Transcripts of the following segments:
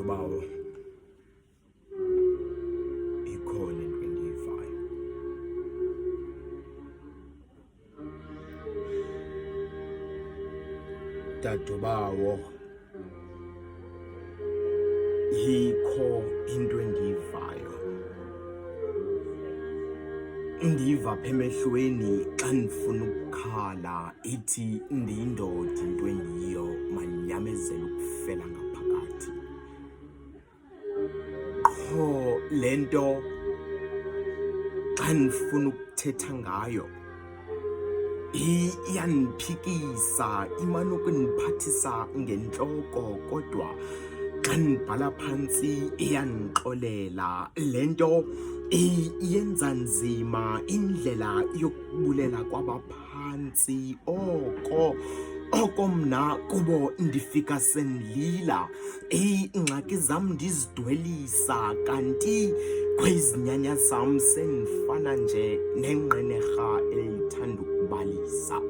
Dad'obawo, ikhona into endiyivayo. Dad'obawo, yikho into endiyivayo. Ndiva apha emehlweni xa ndifuna ukukhala ithi ndiyindoda into endiyiyo, manyamezele ukufela ngaphakathi. Qho le nto xa ndifuna ukuthetha ngayo iyandiphikisa, imane ukundiphathisa ngentloko, kodwa xa ndibhala phantsi iyandixolela. Le nto iyenza nzima indlela yokubulela kwabaphantsi. Oko mna kubo ndifika sendilila, iingxaki zam ndizidwelisa, kanti kwezinyanya zam sendifana nje nenqenerha elithanda ukubalisa.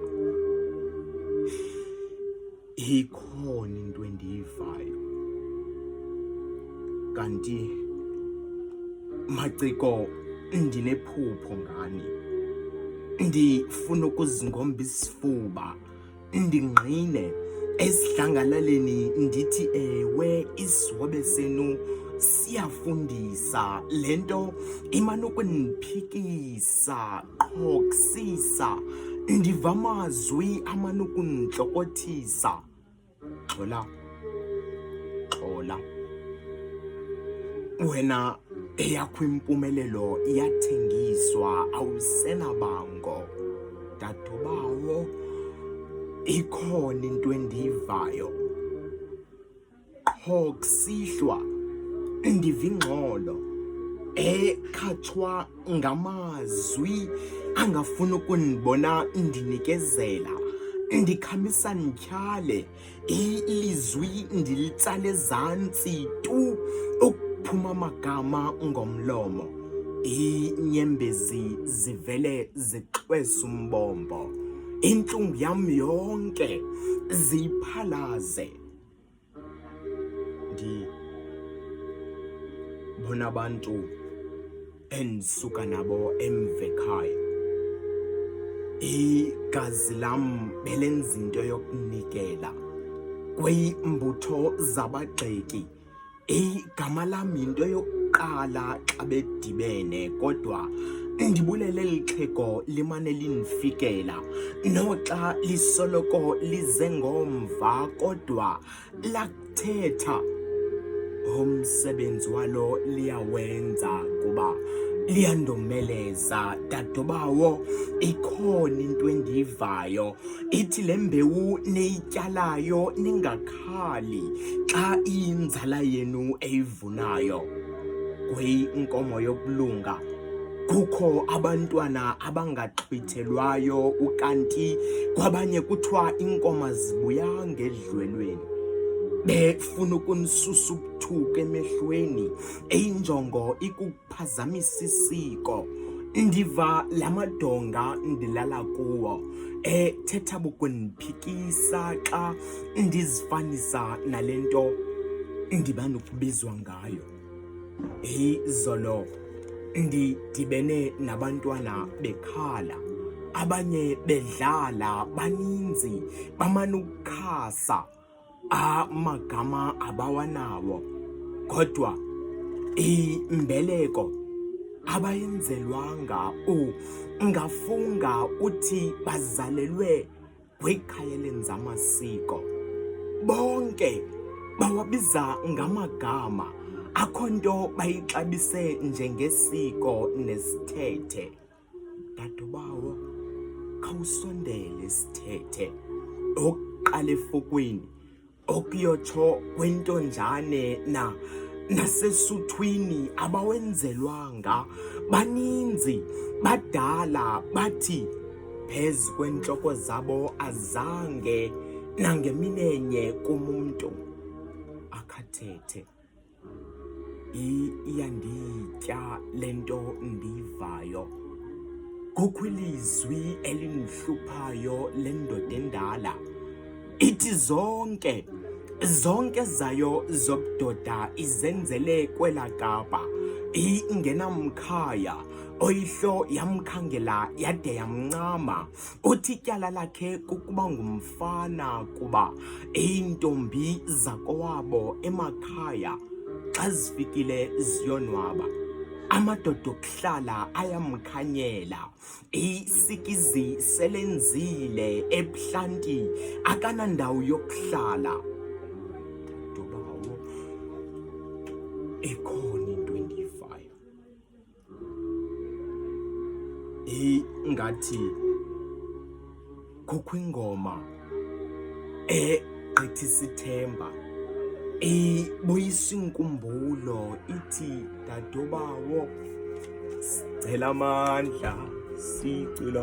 Ikhona into endiyivayo, kanti Maciko ndinephupho ngani. Ndifuna ukuzingomba isifuba, ndingqine esidlangalaleni ndithi ewe, isihobe senu siyafundisa. Le nto imane ukundiphikisa, qho kusisa. Ndiva amazwi amane ukundintlokothisa. Xola, wena eyakho impumelelo iyathengiswa, awusenabango. Dad'obawo, ikhona into endiyivayo. Qho kusihlwa ndiva ingxolo ekhatshwa ngamazwi angafuni ukundibona ndinikezela. Ndikhamisa ndityhale, ilizwi ndilitsala ezantsi tu, ukuphuma amagama ngomlomo. Iinyembezi zivele zixwese umbombo, intlungu yam yonke ziyiphalaze. Ndibona abantu endisuka nabo emva ekhaya. Igazi lam belenza into yokunikela kwiimbutho zabagxeki. Igama lam yinto yokuqala xa bedibene, kodwa ndibulele eli xhego limane lindifikela. Noxa lisoloko lize ngomva, kodwa lakuthetha umsebenzi walo liyawenza kuba liyandomeleza. Dad'obawo, ikhona into endiyivayo, ithi le mbewu neyityalayo ningakhali xa iyinzala yenu eyivunayo. Kwinkomo yokulunga kukho abantwana abangaxhwithelwayo, ukanti kwabanye kuthiwa iinkomo azibuyanga edlelweni. Befuna ukunisusa ubuthuku emehlweni, injongo ikukuphazamisa isiko. Ndiva la madonga ndilala kuwo ethetha bukundiphikisa xa ndizifanisa nale nto ndibana ukubizwa ngayo. Izolo ndidibene nabantwana bekhala, abanye bedlala, baninzi, bamane ukukhasa. Amagama abawanawo, kodwa imbeleko abayenzelwanga. Ungafunga uthi bazalelwe kwikhaya elenza amasiko. Bonke bawabiza ngamagama, akho nto bayixabise njengesiko nesithethe. Dad'obawo, khawusondele isithethe, okuqala efukwini okuyotsho kwentonjane nasesuthwini abawenzelwanga. Baninzi, badala, bathi phezu kwentloko zabo azange nangeminenye kumntu akhathethe. Iyanditya le nto ndiyivayo. Kukho ilizwi elindihluphayo lendoda endala, ithi zonke zonke zayo zobudoda izenzele kwela Kapa, ingenamkhaya, oyihlo yamkhangela yade yamncama, uthi ityala lakhe kukuba ngumfana kuba intombi zakowabo emakhaya xa zifikile ziyonwaba, amadoda okuhlala ayamkhanyela, isikizi selenzile ebuhlanti akanandawo yokuhlala. Dadobawo, ikhona into endiyivayo ingathi kukho ingoma egqithisa ithemba, ibuyisa inkumbulo, ithi dadobawo, sicela amandla, sicela